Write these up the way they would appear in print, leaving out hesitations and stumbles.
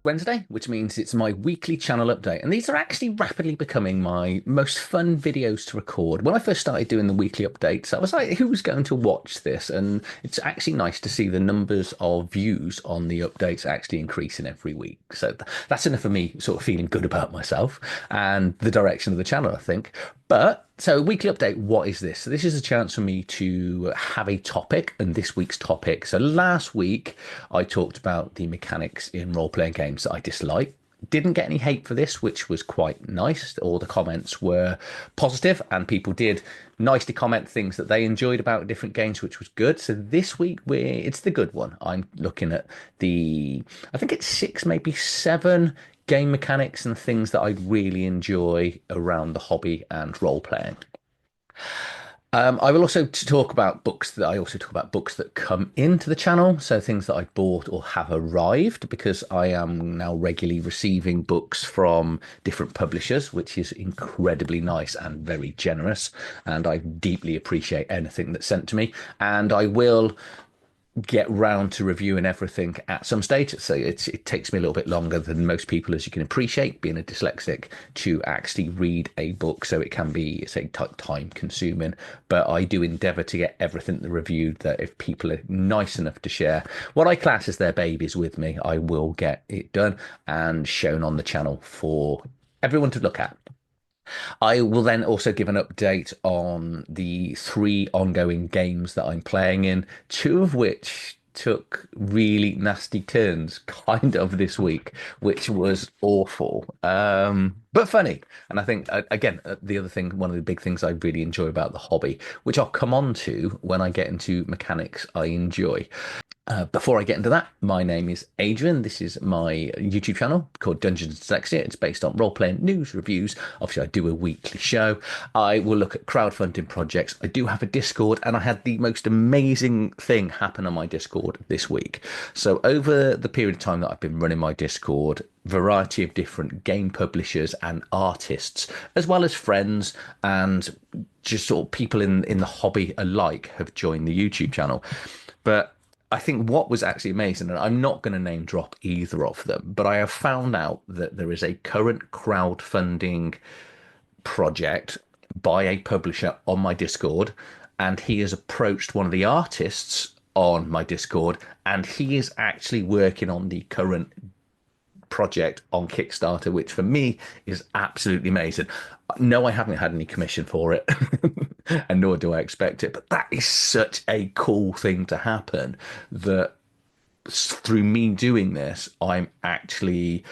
Wednesday, which means it's my weekly channel update. And these are actually rapidly becoming my most fun videos to record. When I first started doing the weekly updates, I was like, who's going to watch this? And it's actually nice to see the numbers of views on the updates actually increasing every week. So that's enough for me sort of feeling good about myself and the direction of the channel, I think. But so, weekly update, what is this? So this is a chance for me to have a topic, and this week's topic. So last week I talked about the mechanics in role-playing games that I dislike. Didn't get any hate for this, which was quite nice. All the comments were positive, and people did nicely comment things that they enjoyed about different games, which was good. So this week it's the good one. I'm looking at I think it's six, maybe seven game mechanics and things that I really enjoy around the hobby and role playing. I will also talk about books that I also talk about books that come into the channel. So things that I bought or have arrived, because I am now regularly receiving books from different publishers, which is incredibly nice and very generous. And I deeply appreciate anything that's sent to me. And I will get round to reviewing everything at some stage. So it takes me a little bit longer than most people, as you can appreciate, being a dyslexic, to actually read a book. So it can be, say, time consuming, but I do endeavour to get everything reviewed, that if people are nice enough to share what I class as their babies with me, I will get it done and shown on the channel for everyone to look at. I will then also give an update on the three ongoing games that I'm playing in, two of which took really nasty turns kind of this week, which was awful, but funny. And I think, again, the other thing, one of the big things I really enjoy about the hobby, which I'll come on to when I get into mechanics I enjoy. Before I get into that, my name is Adrian. This is my YouTube channel called Dungeons and Dyslexia. It's based on role-playing news, reviews. Obviously, I do a weekly show. I will look at crowdfunding projects. I do have a Discord, and I had the most amazing thing happen on my Discord this week. So over the period of time that I've been running my Discord, variety of different game publishers and artists, as well as friends and just sort of people in the hobby alike, have joined the YouTube channel. But I think what was actually amazing, and I'm not going to name drop either of them, but I have found out that there is a current crowdfunding project by a publisher on my Discord, and he has approached one of the artists on my Discord, and he is actually working on the current project on Kickstarter, which for me is absolutely amazing. No, I haven't had any commission for it, and nor do I expect it, but that is such a cool thing to happen, that through me doing this, I'm actually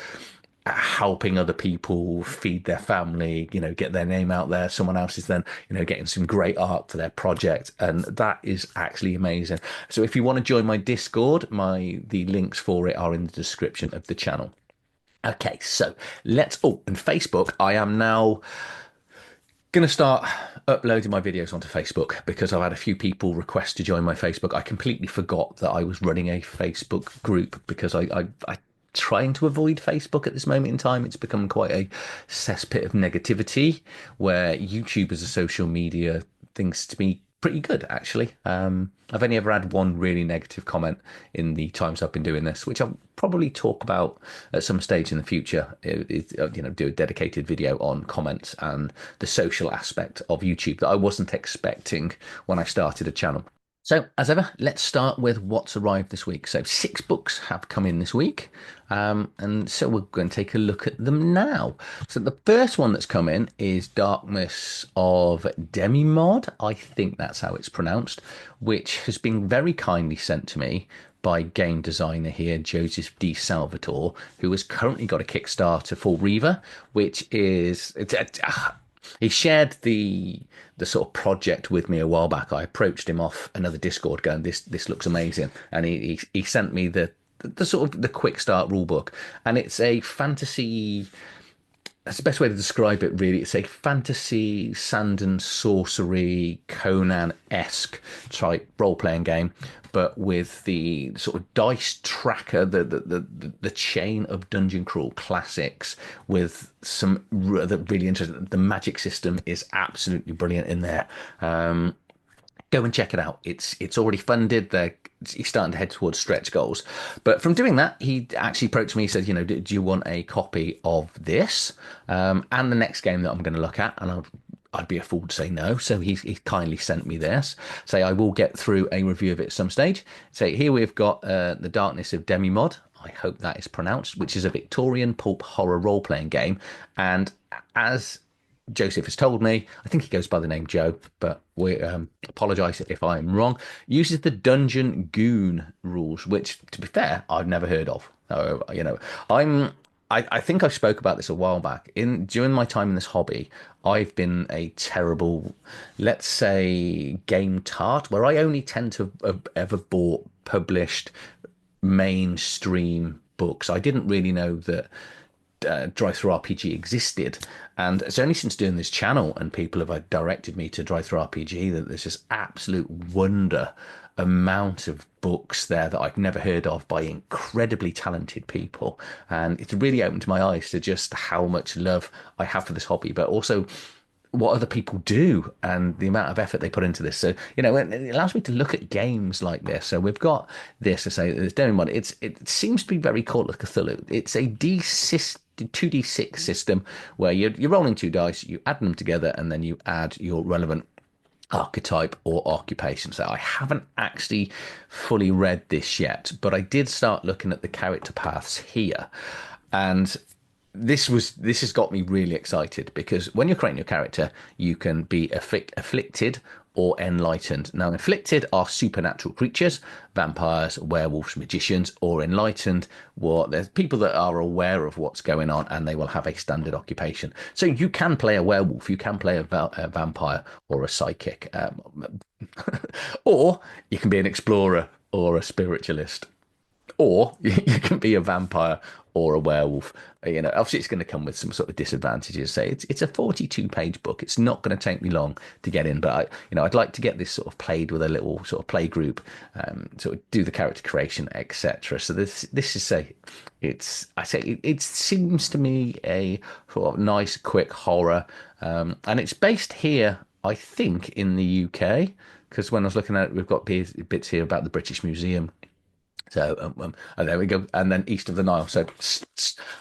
helping other people feed their family, get their name out there. Someone else is then, getting some great art for their project. And that is actually amazing. So if you want to join my Discord, the links for it are in the description of the channel. Okay, so and Facebook, I am now going to start uploading my videos onto Facebook, because I've had a few people request to join my Facebook. I completely forgot that I was running a Facebook group, because I trying to avoid Facebook at this moment in time. It's become quite a cesspit of negativity, where YouTube as a social media thinks to be pretty good, actually. I've only ever had one really negative comment in the times I've been doing this, which I'll probably talk about at some stage in the future. Do a dedicated video on comments and the social aspect of YouTube that I wasn't expecting when I started a channel. So, as ever, let's start with what's arrived this week. So, six books have come in this week, and so we're going to take a look at them now. So, the first one that's come in is Darkness of Demimonde. I think that's how it's pronounced, which has been very kindly sent to me by game designer here, Joseph D. Salvatore, who has currently got a Kickstarter for Reaver, which is he shared the sort of project with me a while back. I approached him off another Discord going, this looks amazing. And he sent me the sort of the quick start rule book. And it's a fantasy, that's the best way to describe it, really. It's a fantasy, sand and sorcery, Conan-esque type role-playing game, but with the sort of dice tracker, the chain of Dungeon Crawl classics, with some really interesting. The magic system is absolutely brilliant in there. Go and check it out. It's already funded. He's starting to head towards stretch goals. But from doing that, he actually approached me. He said, do you want a copy of this and the next game that I'm going to look at? And I'd be a fool to say no. So he kindly sent me this. Say I will get through a review of it at some stage. Say here we've got The Darkness of Demimonde. I hope that is pronounced, which is a Victorian pulp horror role-playing game. And as Joseph has told me, I think he goes by the name Joe, but we apologise if I'm wrong. Uses the Dungeon Goon rules, which, to be fair, I've never heard of. I'm. I think I spoke about this a while back. During my time in this hobby, I've been a terrible, let's say, game tart, where I only tend to have ever bought published mainstream books. I didn't really know that drive-through RPG existed, and it's only since doing this channel and people have directed me to drive-through RPG that there's this absolute wonder amount of books there that I've never heard of by incredibly talented people, and it's really opened my eyes to just how much love I have for this hobby, but also what other people do and the amount of effort they put into this. So, it allows me to look at games like this. So we've got this to say there's Demimonde. It seems to be very Call of Cthulhu. It's a 2d6 system where you're rolling two dice, you add them together, and then you add your relevant archetype or occupation. So I haven't actually fully read this yet, but I did start looking at the character paths here. And this has got me really excited because when you're creating your character, you can be afflicted or enlightened. Now, afflicted are supernatural creatures, vampires, werewolves, magicians, or enlightened. Well, there's people that are aware of what's going on and they will have a standard occupation. So you can play a werewolf, you can play a vampire or a psychic, or you can be an explorer or a spiritualist, or you can be a vampire or a werewolf. Obviously it's going to come with some sort of disadvantages. Say it's a 42-page book. It's not going to take me long to get in, but I'd like to get this sort of played with a little sort of play group, sort of do the character creation, etc. So this is it seems to me a sort of nice, quick horror, and it's based here, I think, in the UK. Because when I was looking at it, we've got bits here about the British Museum. So and there we go, and then East of the Nile. So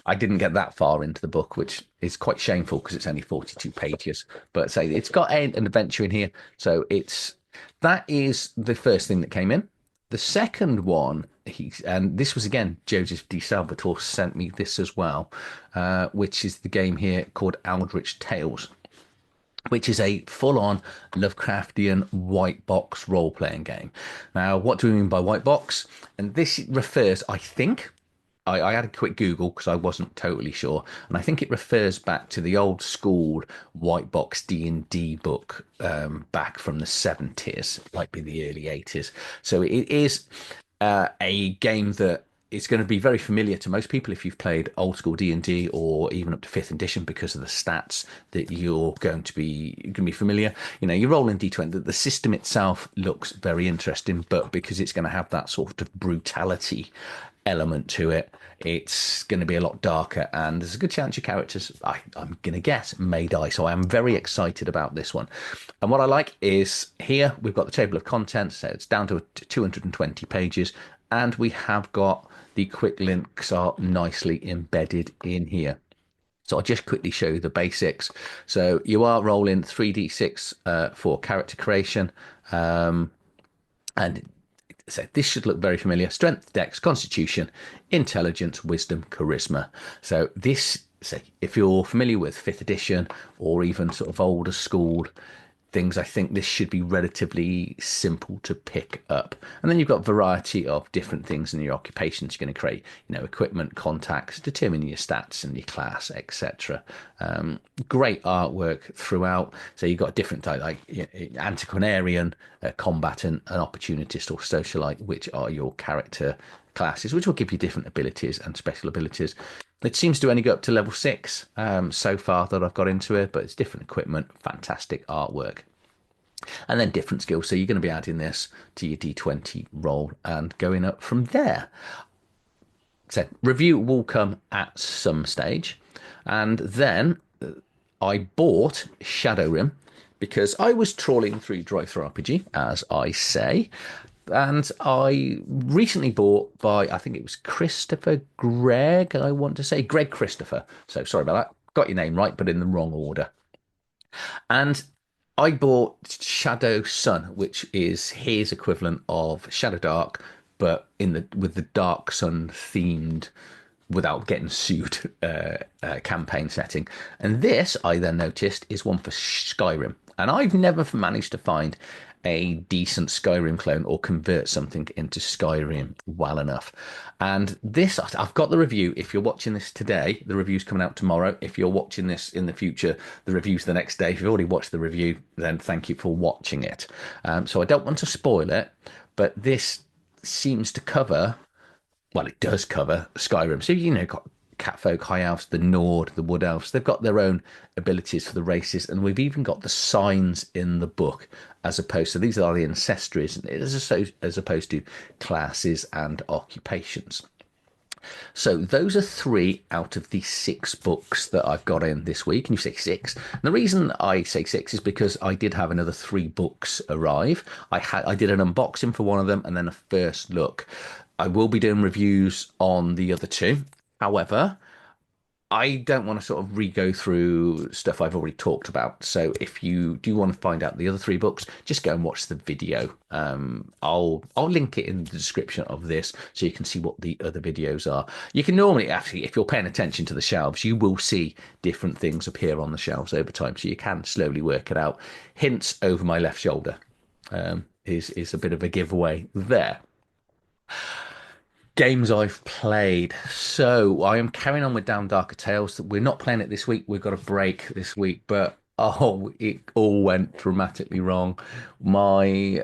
I didn't get that far into the book, which is quite shameful because it's only 42 pages. But say it's got an adventure in here, so that is the first thing that came in. The second one, and this was again Joseph D. Salvatore sent me this as well, which is the game here called Eldritch Tales, which is a full-on Lovecraftian white box role-playing game. Now, what do we mean by white box? And this refers, I think, I had a quick Google because I wasn't totally sure, and I think it refers back to the old school white box D&D book back from the 70s, might be the early 80s. So it is a game that it's going to be very familiar to most people if you've played old school D&D or even up to 5th edition because of the stats that you're going to be familiar. You roll in D20. The system itself looks very interesting, but because it's going to have that sort of brutality element to it, it's going to be a lot darker, and there's a good chance your characters, I'm going to guess, may die. So I am very excited about this one. And what I like is here we've got the table of contents. So it's down to 220 pages, and we have got the quick links are nicely embedded in here. So I'll just quickly show you the basics. So you are rolling 3d6 for character creation. And so this should look very familiar. Strength, Dex, Constitution, Intelligence, Wisdom, Charisma. So if you're familiar with 5th edition or even sort of older school things, I think this should be relatively simple to pick up. And then you've got variety of different things in your occupations you're going to create, equipment, contacts, determining your stats and your class, etc. Great artwork throughout. So you've got different types like antiquarian, combatant, an opportunist or socialite, which are your character classes, which will give you different abilities and special abilities. It seems to only go up to level 6 so far that I've got into it, but it's different equipment, fantastic artwork, and then different skills. So you're going to be adding this to your D20 roll and going up from there. So review will come at some stage. And then I bought Shadowrim because I was trawling through TTRPG, as I say, and I recently bought by, I think it was Christopher Gregg, I want to say, Greg Christopher. So sorry about that. Got your name right, but in the wrong order. And I bought Shadow Sun, which is his equivalent of Shadow Dark, but in the with the Dark Sun themed, without getting sued, campaign setting. And this, I then noticed, is one for Skyrim. And I've never managed to find a decent Skyrim clone or convert something into Skyrim well enough. And this, I've got the review. If you're watching this today, the review's coming out tomorrow. If you're watching this in the future, the review's the next day. If you've already watched the review, then thank you for watching it. So I don't want to spoil it, but this seems to cover, well, it does cover Skyrim. So, got catfolk, high elves, the Nord, the wood elves. They've got their own abilities for the races, and we've even got the signs in the book, as opposed to these are the ancestries, as opposed to classes and occupations. So those are three out of the six books that I've got in this week. And you say six. And the reason I say six is because I did have another three books arrive. I did an unboxing for one of them and then a first look. I will be doing reviews on the other two. However, I don't want to sort of re-go through stuff I've already talked about. So if you do want to find out the other three books, just go and watch the video. I'll link it in the description of this so you can see what the other videos are. You can normally, actually, if you're paying attention to the shelves, you will see different things appear on the shelves over time, so you can slowly work it out. Hints over my left shoulder is a bit of a giveaway there. Games I've played. So I am carrying on with Down Darker Tales. We're not playing it this week. We've got a break this week, but it all went dramatically wrong. I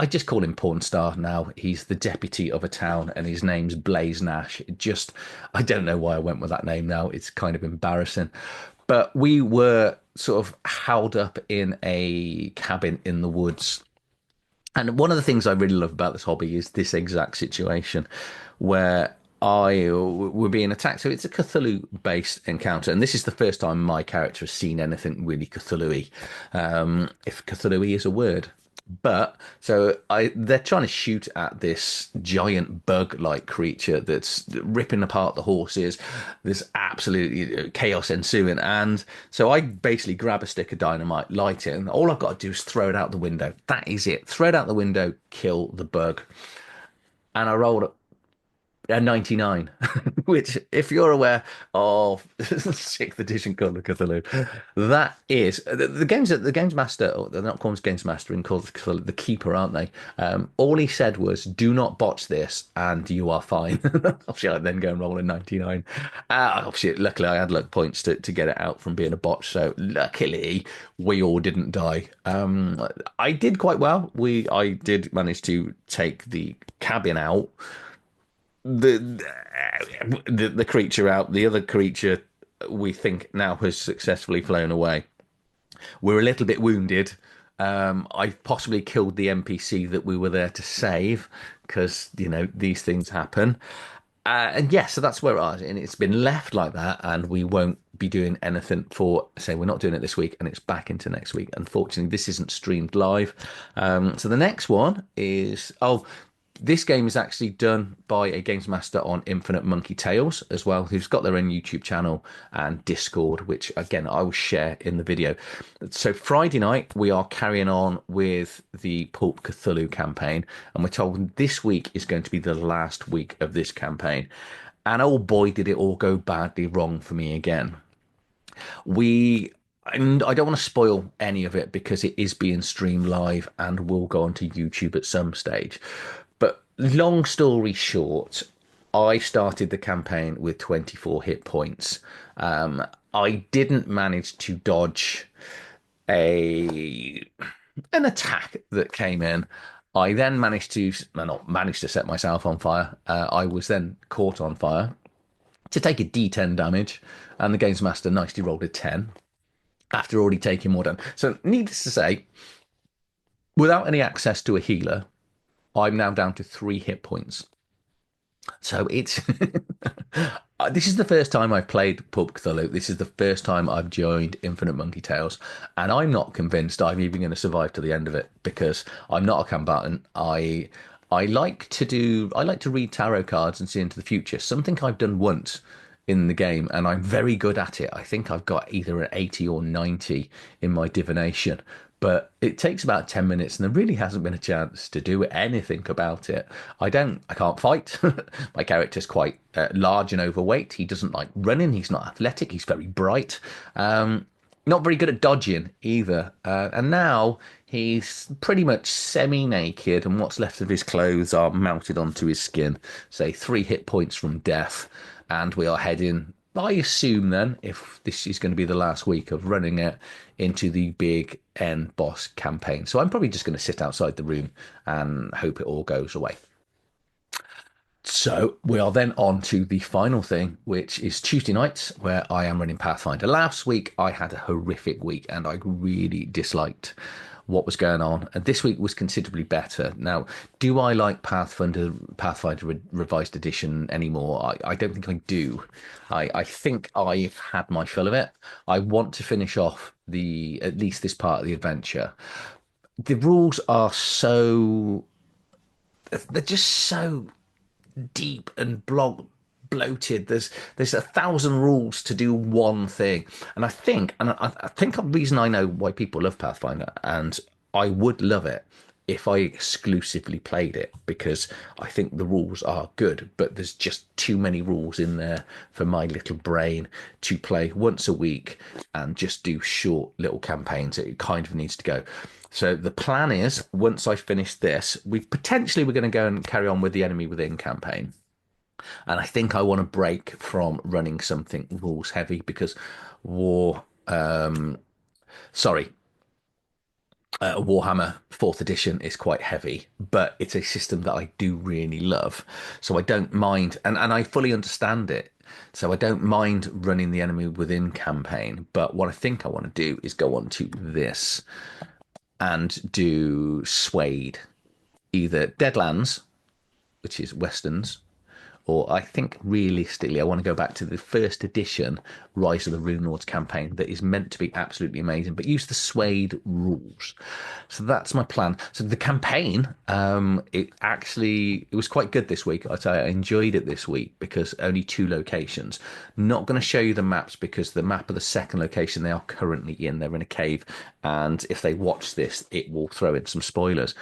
just call him Porn Star now. He's the deputy of a town, and his name's Blaze Nash. I don't know why I went with that name now. It's kind of embarrassing. But we were sort of held up in a cabin in the woods, and one of the things I really love about this hobby is this exact situation where we're being attacked. So it's a Cthulhu-based encounter, and this is the first time my character has seen anything really Cthulhu-y, if Cthulhu-y is a word. But they're trying to shoot at this giant bug-like creature that's ripping apart the horses. There's absolutely chaos ensuing, and so I basically grab a stick of dynamite, light it, and all I've got to do is throw it out the window. That is it. Throw it out the window, kill the bug. And I rolled a 99, which, if you're aware of sixth edition Call of Cthulhu, that is the games master. Or they're not called games master in Call of Cthulhu, the keeper, aren't they? All he said was, "Do not botch this, and you are fine." Obviously, I then go and roll a 99. Obviously, luckily, I had luck points to get it out from being a botch. So luckily, we all didn't die. I did quite well. I did manage to take the cabin out, the the creature out. The other creature, we think, now has successfully flown away. We're a little bit wounded. I possibly killed the NPC that we were there to save, because these things happen. And yeah, so that's where it is, and it's been left like that, and we won't be doing anything for, say, we're not doing it this week, and it's back into next week. Unfortunately, this isn't streamed live. So the next one is, this game is actually done by a games master on Infinite Monkey Tales as well, who's got their own YouTube channel and Discord, which again I will share in the video. So Friday night we are carrying on with the Pulp Cthulhu campaign, and we're told this week is going to be the last week of this campaign. And oh boy, did it all go badly wrong for me again. And I don't want to spoil any of it because it is being streamed live and will go onto YouTube at some stage. But long story short, I started the campaign with 24 hit points. I didn't manage to dodge a an attack that came in. I then managed to, well, not managed to set myself on fire. I was then caught on fire to take a D10 damage, and the games master nicely rolled a 10 after already taking more damage. So, needless to say, without any access to a healer, I'm now down to 3 hit points. So it's This is the first time I've played Pulp Cthulhu. This is the first time I've joined Infinite Monkey Tales, and I'm not convinced I'm even going to survive to the end of it because I'm not a combatant. I like to read tarot cards and see into the future. Something I've done once in the game, and I'm very good at it. I think I've got either an 80 or 90 in my divination, but it takes about 10 minutes, and there really hasn't been a chance to do anything about it. I can't fight. My character's quite large and overweight. He doesn't like running. He's not athletic. He's very bright. Not very good at dodging either. And now he's pretty much semi-naked, and what's left of his clothes are mounted onto his skin. Say 3 hit points from death, and we are heading. I assume then, if this is going to be the last week of running it, into the big end boss campaign. So I'm probably just going to sit outside the room and hope it all goes away. So we are then on to the final thing, which is Tuesday nights, where I am running Pathfinder. Last week I had a horrific week and I really disliked what was going on. And this week was considerably better. Now, do I like Pathfinder Revised Edition anymore? I don't think I do. I think I've had my fill of it. I want to finish off the at least this part of the adventure. The rules are so they're just so deep and bloated. There's 1,000 rules to do one thing, and I think a reason I know why people love Pathfinder, and I would love it if I exclusively played it because I think the rules are good, but there's just too many rules in there for my little brain to play once a week and just do short little campaigns. It kind of needs to go. So the plan is once I finish this, we're going to go and carry on with the Enemy Within campaign. And I think I want to break from running something rules heavy because war, sorry, Warhammer 4th edition is quite heavy, but it's a system that I do really love. So I don't mind, and I fully understand it. So I don't mind running the Enemy Within campaign. But what I think I want to do is go on to this and do Swayed, either Deadlands, which is Westerns, or I think realistically, I want to go back to the first edition Rise of the Rune Lords campaign that is meant to be absolutely amazing, but use the Swayed rules. So that's my plan. So the campaign, it was quite good this week. I'd say I enjoyed it this week because only 2 locations. Not going to show you the maps because the map of the second location they are currently in, they're in a cave, and if they watch this, it will throw in some spoilers.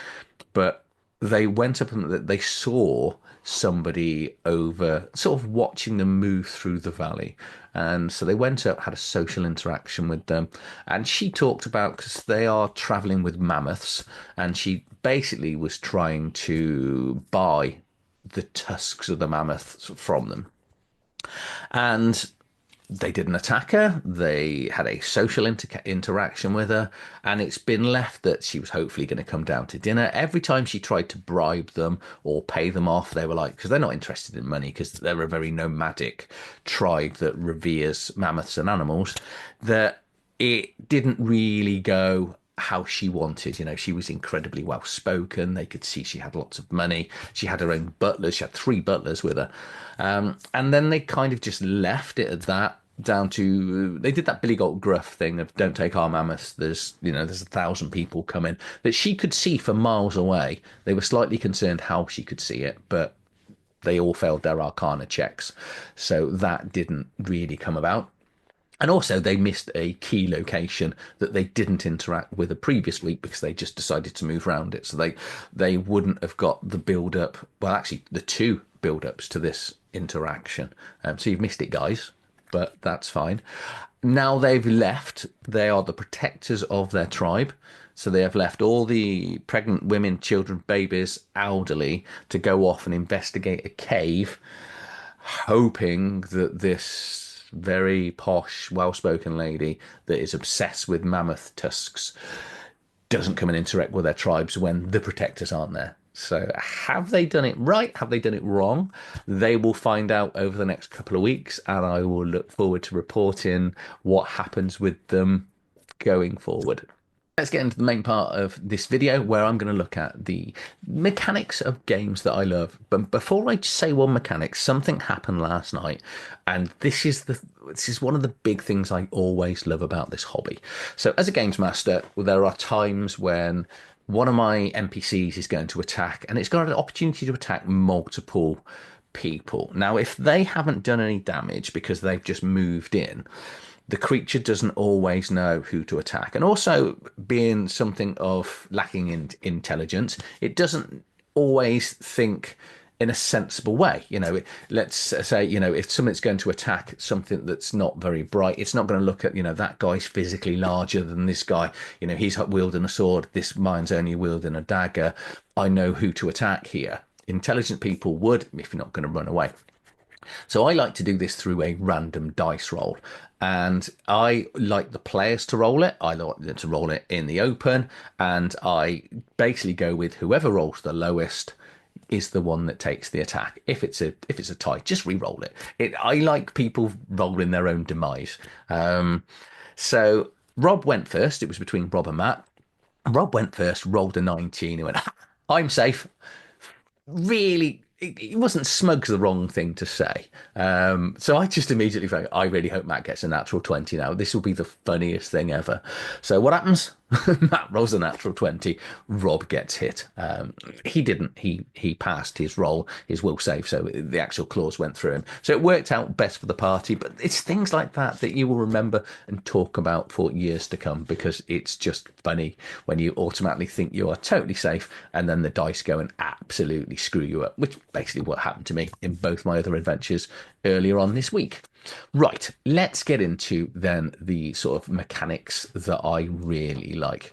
But they went up and they saw somebody over sort of watching them move through the valley, and so they went up, had a social interaction with them, and she talked about because they are traveling with mammoths, and she basically was trying to buy the tusks of the mammoths from them, and they didn't attack her. They had a social interaction with her, and it's been left that she was hopefully going to come down to dinner. Every time she tried to bribe them or pay them off, they were like, because they're not interested in money, because they're a very nomadic tribe that reveres mammoths and animals, that it didn't really go how she wanted. You know, she was incredibly well spoken. They could see she had lots of money. She had her own butlers. She had 3 butlers with her. And then they kind of just left it at that. Down to they did that Billy Goat Gruff thing of don't take our mammoths. There's 1,000 people coming that she could see for miles away. They were slightly concerned how she could see it, but they all failed their Arcana checks, so that didn't really come about. And also, they missed a key location that they didn't interact with the previous week because they just decided to move around it. So they wouldn't have got the build up. Well, actually, the 2 build ups to this interaction. So you've missed it, guys, but that's fine. Now they've left. They are the protectors of their tribe. So they have left all the pregnant women, children, babies, elderly to go off and investigate a cave, hoping that this very posh, well-spoken lady that is obsessed with mammoth tusks doesn't come and interact with their tribes when the protectors aren't there. So have they done it right? Have they done it wrong? They will find out over the next couple of weeks, and I will look forward to reporting what happens with them going forward. Let's get into the main part of this video where I'm going to look at the mechanics of games that I love. But before I say one mechanic, something happened last night, and this is one of the big things I always love about this hobby. So as a games master, there are times when one of my NPCs is going to attack, and it's got an opportunity to attack multiple people. Now, if they haven't done any damage because they've just moved in, the creature doesn't always know who to attack. And also, being something of lacking in intelligence, it doesn't always think in a sensible way. Let's say, if something's going to attack something that's not very bright, it's not going to look at, that guy's physically larger than this guy. He's wielding a sword. This mine's only wielding a dagger. I know who to attack here. Intelligent people would, if you're not going to run away. So I like to do this through a random dice roll. And I like the players to roll it. I like them to roll it in the open. And I basically go with whoever rolls the lowest is the one that takes the attack. If it's a tie, just re-roll it. I like people rolling their own demise. So Rob went first. It was between Rob and Matt. Rob went first, rolled a 19. He went, I'm safe. Really, it wasn't smug's the wrong thing to say. So I just immediately thought, I really hope Matt gets a natural 20 now. This will be the funniest thing ever. So what happens? Matt rolls a natural 20. Rob gets hit. He didn't. He passed his roll, his will save. So the actual clause went through him. So it worked out best for the party. But it's things like that that you will remember and talk about for years to come, because it's just funny when you automatically think you are totally safe and then the dice go and absolutely screw you up, which basically what happened to me in both my other adventures earlier on this week. Right, let's get into then the sort of mechanics that I really like.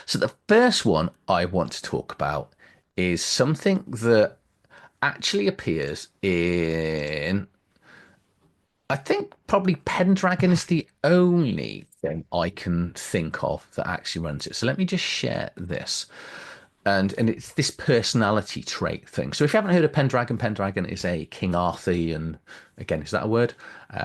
So the first one I want to talk about is something that actually appears in, I think probably Pendragon is the only thing I can think of that actually runs it. So let me just share this. And it's this personality trait thing. So if you haven't heard of Pendragon, Pendragon is a King Arthurian, again, is that a word?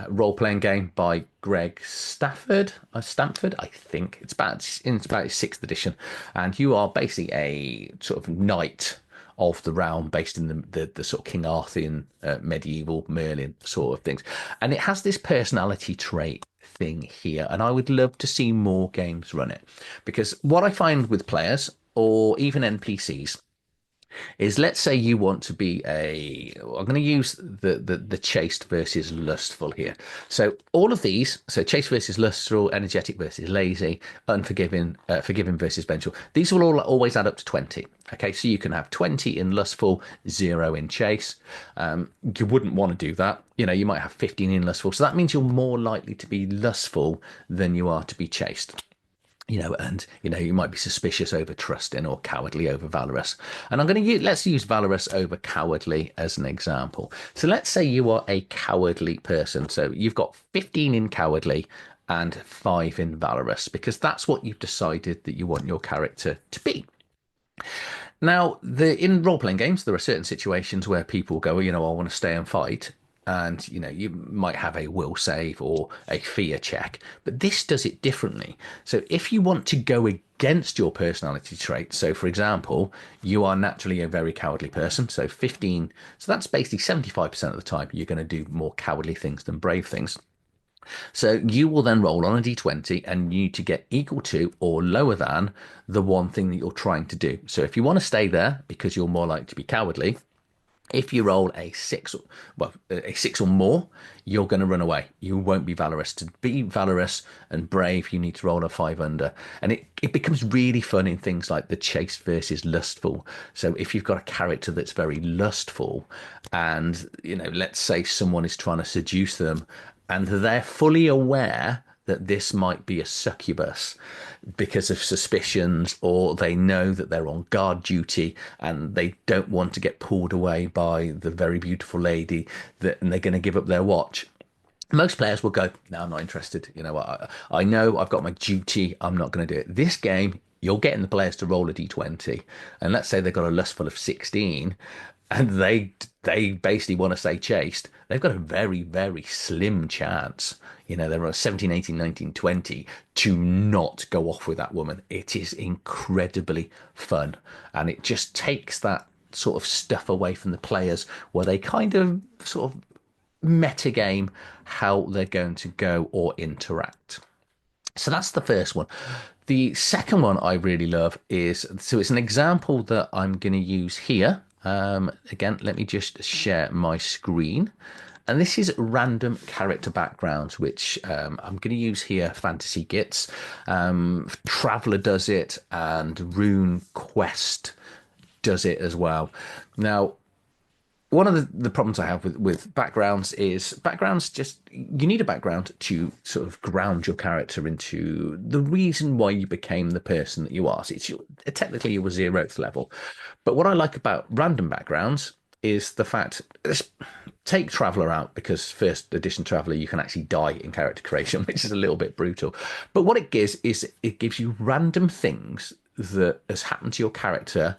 Role-playing game by Greg Stamford, I think. It's about his sixth edition. And you are basically a sort of knight of the realm based in the sort of King Arthurian medieval Merlin sort of things. And it has this personality trait thing here. And I would love to see more games run it. Because what I find with players, or even NPCs, is, let's say you want to be I'm going to use the chaste versus lustful here. So all of these, so chaste versus lustful, energetic versus lazy, unforgiving, forgiving versus vengeful, these will all always add up to 20. Okay, so you can have 20 in lustful, 0 in chaste. You wouldn't want to do that. You might have 15 in lustful. So that means you're more likely to be lustful than you are to be chaste. And you might be suspicious over trusting or cowardly over valorous. And let's use valorous over cowardly as an example. So let's say you are a cowardly person. So you've got 15 in cowardly and 5 in valorous, because that's what you've decided that you want your character to be. Now, in role-playing games, there are certain situations where people go, I want to stay and fight. And, you might have a will save or a fear check, but this does it differently. So if you want to go against your personality trait, so for example, you are naturally a very cowardly person, so 15, so that's basically 75% of the time you're going to do more cowardly things than brave things. So you will then roll on a d20 and you need to get equal to or lower than the one thing that you're trying to do. So if you want to stay there because you're more likely to be cowardly, if you roll a 6, a 6 or more, you're going to run away. You won't be valorous. To be valorous and brave, you need to roll a 5 under. And it becomes really fun in things like the chaste versus lustful. So if you've got a character that's very lustful and, let's say someone is trying to seduce them and they're fully aware that this might be a succubus because of suspicions, or they know that they're on guard duty and they don't want to get pulled away by the very beautiful lady, and they're going to give up their watch. Most players will go, no, I'm not interested. I know I've got my duty. I'm not going to do it. This game, you're getting the players to roll a d20. And let's say they've got a lustful of 16 and they they basically want to stay chaste, they've got a very, very slim chance. They're on 17, 18, 19, 20 to not go off with that woman. It is incredibly fun. And it just takes that sort of stuff away from the players where they kind of sort of metagame how they're going to go or interact. So that's the first one. The second one I really love is, so it's an example that I'm going to use here. Again, let me just share my screen. And this is random character backgrounds, which I'm going to use here. Fantasy Gits. Traveller does it, and Rune Quest does it as well. Now, one of the problems I have with backgrounds is backgrounds just, you need a background to sort of ground your character into the reason why you became the person that you are. So technically you were 0th level. But what I like about random backgrounds is the fact, take Traveller out, because first edition Traveller, you can actually die in character creation, which is a little bit brutal. But what it gives is it gives you random things that has happened to your character.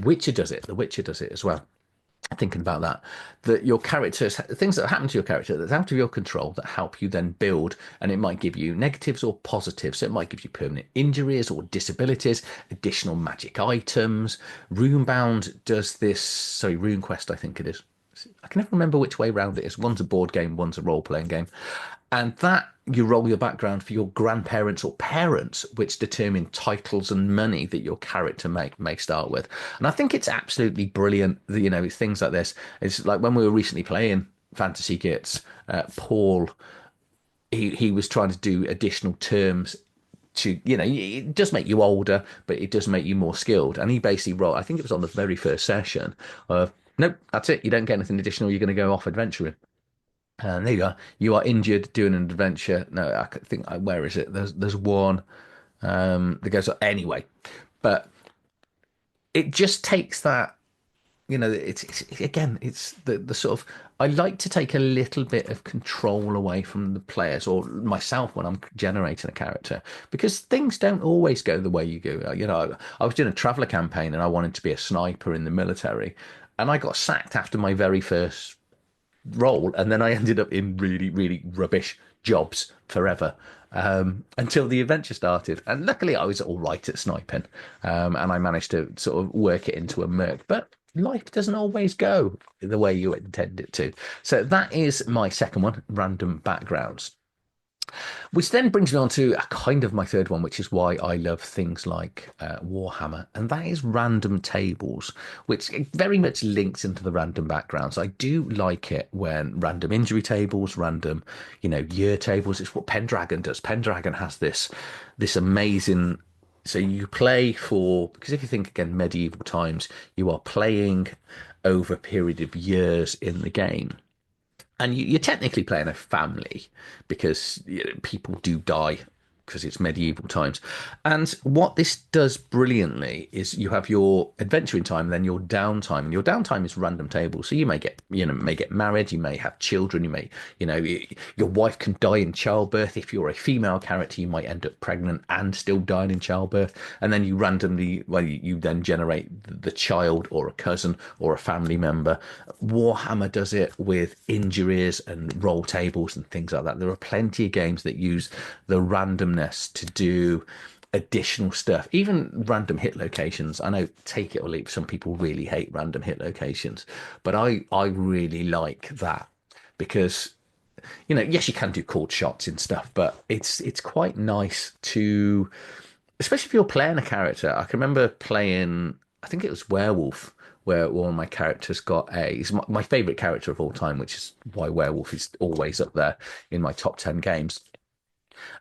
Witcher does it. The Witcher does it as well. Thinking about that your characters, things that happen to your character that's out of your control that help you then build, and it might give you negatives or positives. So it might give you permanent injuries or disabilities, additional magic items. Runebound does this. Sorry, RuneQuest, I think it is. I can never remember which way round it is. One's a board game, one's a role-playing game. And that you roll your background for your grandparents or parents, which determine titles and money that your character may start with. And I think it's absolutely brilliant. Things like this. It's like when we were recently playing Fantasy Gits, Paul, he was trying to do additional terms to, it does make you older, but it does make you more skilled. And he basically wrote, I think it was on the very first session of, nope, that's it. You don't get anything additional. You're going to go off adventuring. And there you are. You are injured doing an adventure. No, I think, where is it? There's one that goes anyway. But it just takes that, it's again, it's the sort of, I like to take a little bit of control away from the players or myself when I'm generating a character, because things don't always go the way you go. I was doing a Traveller campaign and I wanted to be a sniper in the military, and I got sacked after my very first role, and then I ended up in really, really rubbish jobs forever, until the adventure started. And luckily I was all right at sniping, and I managed to sort of work it into a merc. But life doesn't always go the way you intend it to. So that is my second one, random backgrounds. Which then brings me on to a kind of my third one, which is why I love things like Warhammer, and that is random tables, which very much links into the random backgrounds. I do like it when random injury tables, random, year tables. It's what Pendragon does. Pendragon has this amazing. So you play because if you think again, medieval times, you are playing over a period of years in the game. And you're technically playing a family, because people do die because it's medieval times. And what this does brilliantly is you have your adventuring time, then your downtime, and your downtime is random tables. So you may get married, you may have children, your wife can die in childbirth. If you're a female character, you might end up pregnant and still dying in childbirth. And then you randomly, you then generate the child or a cousin or a family member. Warhammer does it with injuries and roll tables and things like that. There are plenty of games that use the randomness to do additional stuff, even random hit locations. I know, take it or leave, some people really hate random hit locations, but I really like that, because yes, you can do called shots and stuff, but it's quite nice to, especially if you're playing a character. I can remember playing, I think it was Werewolf, where one of my characters he's my favorite character of all time, which is why Werewolf is always up there in my top 10 games.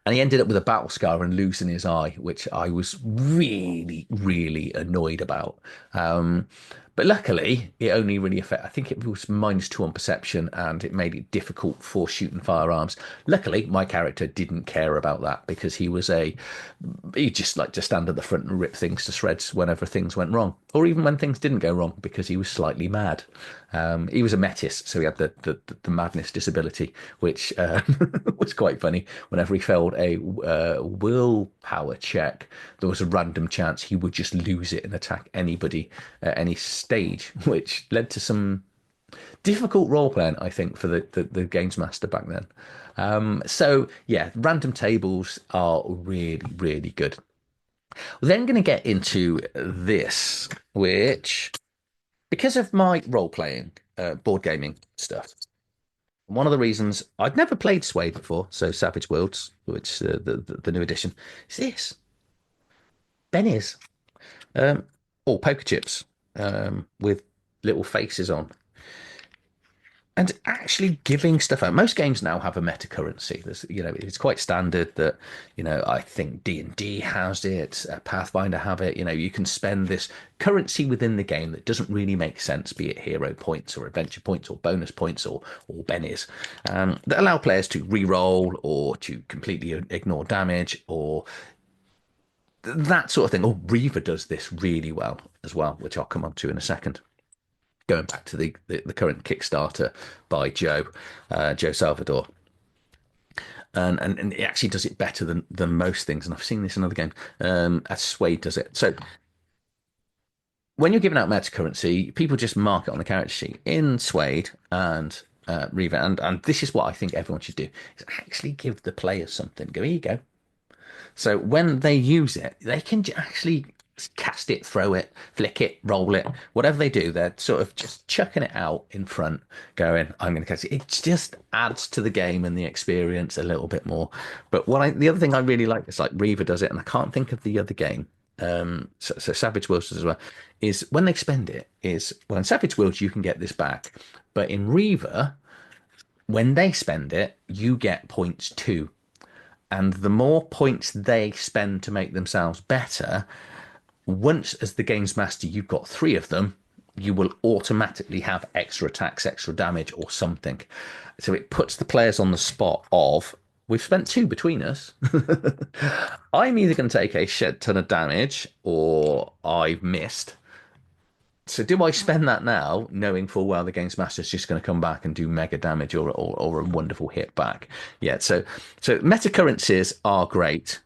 And he ended up with a battle scar and losing his eye, which I was really, really annoyed about. But luckily, it only really affected, I think it was -2 on perception, and it made it difficult for shooting firearms. Luckily, my character didn't care about that, because he just liked to stand at the front and rip things to shreds whenever things went wrong, or even when things didn't go wrong, because he was slightly mad. He was a Metis, so he had the madness disability, which was quite funny. Whenever he failed a willpower check, there was a random chance he would just lose it and attack anybody, any stage, which led to some difficult role playing, I think, for the games master back then. So yeah, random tables are really, really good. We're then going to get into this, which, because of my role playing, board gaming stuff, one of the reasons I'd never played Sway before, so Savage Worlds, which the new edition, is this Benny's, um, or poker chips, with little faces on. And actually giving stuff out. Most games now have a meta currency. It's quite standard that, I think D&D has it, Pathfinder have it. You can spend this currency within the game that doesn't really make sense, be it hero points or adventure points or bonus points or bennies, that allow players to re-roll or to completely ignore damage or that sort of thing. Or Reaver does this really well as well, which I'll come on to in a second, going back to the current Kickstarter by Joe Salvador. And it actually does it better than most things. And I've seen this in other games, as Suede does it. So when you're giving out meta currency, people just mark it on the character sheet in Suede and Reaver. And this is what I think everyone should do, is actually give the player something. Go, here you go. So when they use it, they can actually cast it, throw it, flick it, roll it, whatever they do, they're sort of just chucking it out in front, going, I'm going to cast it. It just adds to the game and the experience a little bit more. But the other thing I really like is like Reaver does it, and I can't think of the other game. So Savage Worlds as well, is when they spend it, is, well, in Savage Worlds, you can get this back. But in Reaver, when they spend it, you get points too. And the more points they spend to make themselves better, once as the games master, you've got 3 of them, you will automatically have extra attacks, extra damage, or something. So it puts the players on the spot of, we've spent 2 between us. I'm either going to take a shed ton of damage or I've missed. So do I spend that now, knowing full well the games master is just going to come back and do mega damage or a wonderful hit back? Yeah, so meta currencies are great.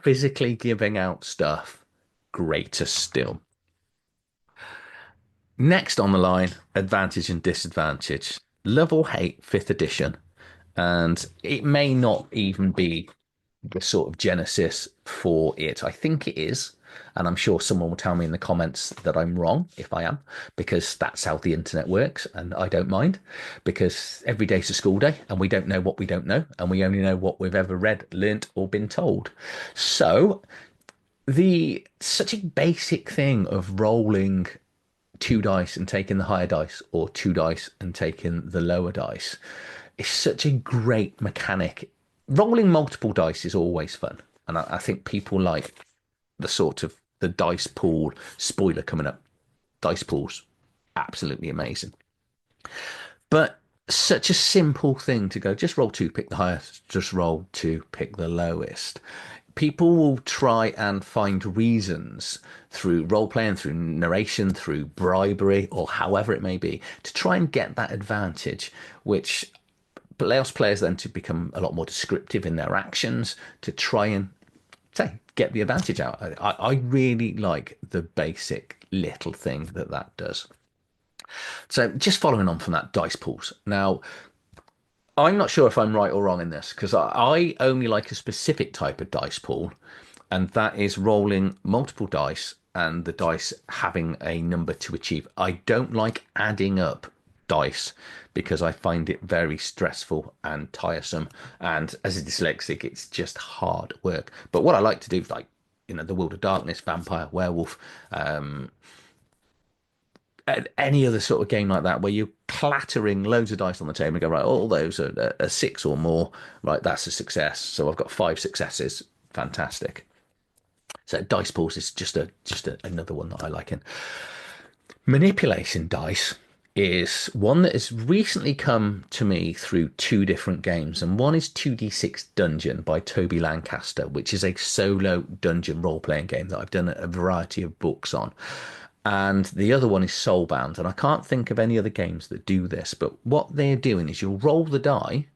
Physically giving out stuff, greater still. Next on the line, advantage and disadvantage. Love or hate 5th edition. And it may not even be the sort of genesis for it. I think it is. And I'm sure someone will tell me in the comments that I'm wrong if I am, because that's how the internet works. And I don't mind, because every day's a school day and we don't know what we don't know. And we only know what we've ever read, learnt, or been told. So such a basic thing of rolling 2 dice and taking the higher dice, or 2 dice and taking the lower dice, is such a great mechanic. Rolling multiple dice is always fun, and I think people like the sort of the dice pool spoiler coming up. Dice pools, absolutely amazing. But such a simple thing to go, just roll 2, pick the highest, just roll 2, pick the lowest. People will try and find reasons through role playing, through narration, through bribery, or however it may be, to try and get that advantage, which allows players then to become a lot more descriptive in their actions to try and say get the advantage out. I really like the basic little thing that does. So just following on from that, dice pools. Now, I'm not sure if I'm right or wrong in this, because I only like a specific type of dice pool, and that is rolling multiple dice and the dice having a number to achieve. I don't like adding up dice because I find it very stressful and tiresome. And as a dyslexic, it's just hard work. But what I like to do, like, the World of Darkness, Vampire, Werewolf, any other sort of game like that, where you're clattering loads of dice on the table and go, right, all those are a 6 or more, right, that's a success. So I've got 5 successes. Fantastic. So dice pools is just another one that I like. In manipulation dice is one that has recently come to me through 2 different games, and one is 2D6 Dungeon by Toby Lancaster, which is a solo dungeon role-playing game that I've done a variety of books on. And the other one is Soulbound, and I can't think of any other games that do this, but what they're doing is you'll roll the die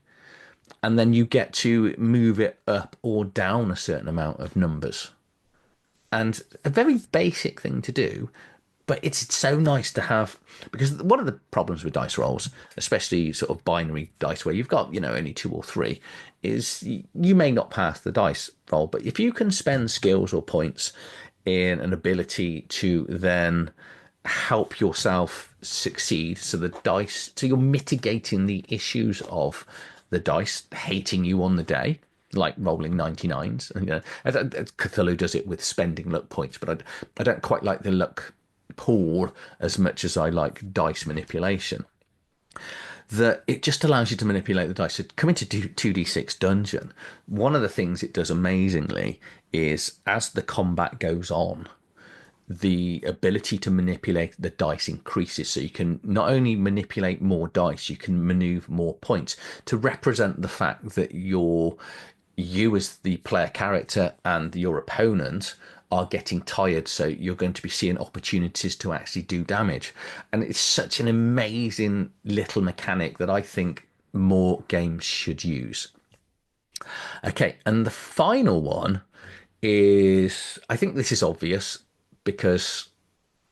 and then you get to move it up or down a certain amount of numbers. And a very basic thing to do, but it's so nice to have, because one of the problems with dice rolls, especially sort of binary dice where you've got, only two or three, is you may not pass the dice roll. But if you can spend skills or points in an ability to then help yourself succeed, so the dice, so you're mitigating the issues of the dice hating you on the day, like rolling 99s. And, Cthulhu does it with spending luck points, but I don't quite like the luck pool as much as I like dice manipulation. That it just allows you to manipulate the dice. So come into 2d6 dungeon. One of the things it does amazingly is as the combat goes on, the ability to manipulate the dice increases. So you can not only manipulate more dice, you can maneuver more points to represent the fact that you as the player character and your opponent are getting tired, so you're going to be seeing opportunities to actually do damage. And it's such an amazing little mechanic that I think more games should use. Okay, and the final one is, I think this is obvious because,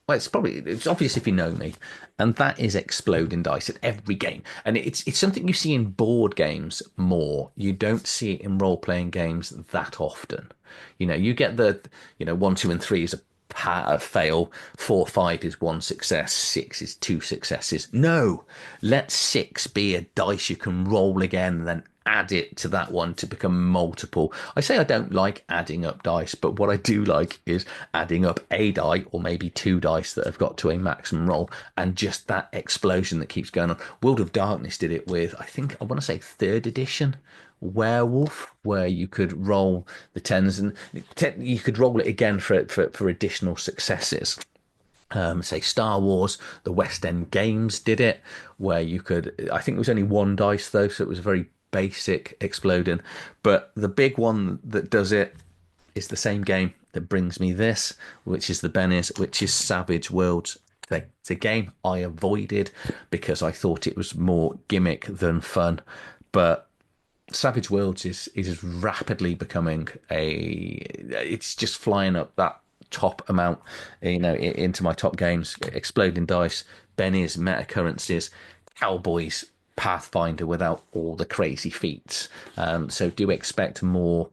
well, it's obvious if you know me, and that is exploding dice at every game. And it's something you see in board games more. You don't see it in role playing games that often. You get the, one, two, and three is a fail, four, five is one success, six is two successes. No, let six be a dice you can roll again, and then add it to that one to become multiple. I say I don't like adding up dice, but what I do like is adding up a die or maybe two dice that have got to a maximum roll, and just that explosion that keeps going on. World of Darkness did it with, I think, I want to say third edition Werewolf, where you could roll the tens and you could roll it again for additional successes. Say Star Wars, the West End Games did it, where you could, I think it was only one dice though, so it was very basic exploding. But the big one that does it is the same game that brings me this, which is the Bennies, which is Savage Worlds. It's a game I avoided because I thought it was more gimmick than fun. But Savage Worlds is rapidly becoming it's just flying up that top amount, into my top games. Exploding dice, bennies, meta currencies, cowboys, Pathfinder without all the crazy feats. So do expect more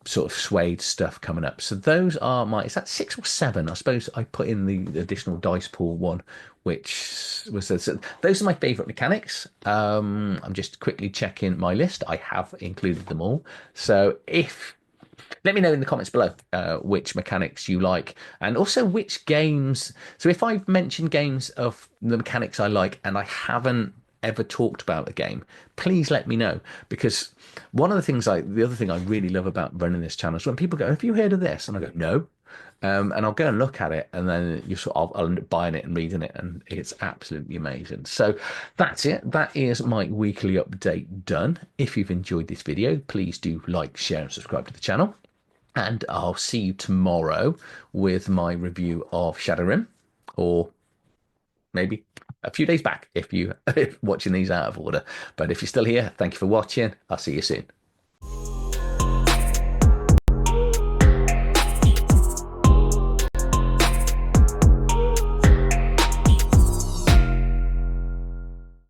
sort of swayed stuff coming up. So those are is that six or seven? I suppose I put in the additional dice pool one, which was, so those are my favorite mechanics. I'm just quickly checking my list. I have included them all. So let me know in the comments below which mechanics you like, and also which games. So if I've mentioned games of the mechanics I like and I haven't ever talked about a game, please let me know, because the other thing I really love about running this channel is when people go, "Have you heard of this?" And I go, "No." And I'll go and look at it, and then I'll end up buying it and reading it, and it's absolutely amazing. So that's it. That is my weekly update done. If you've enjoyed this video, please do like, share, and subscribe to the channel. And I'll see you tomorrow with my review of Shadowrim, or maybe a few days back if you're watching these out of order. But if you're still here, thank you for watching. I'll see you soon.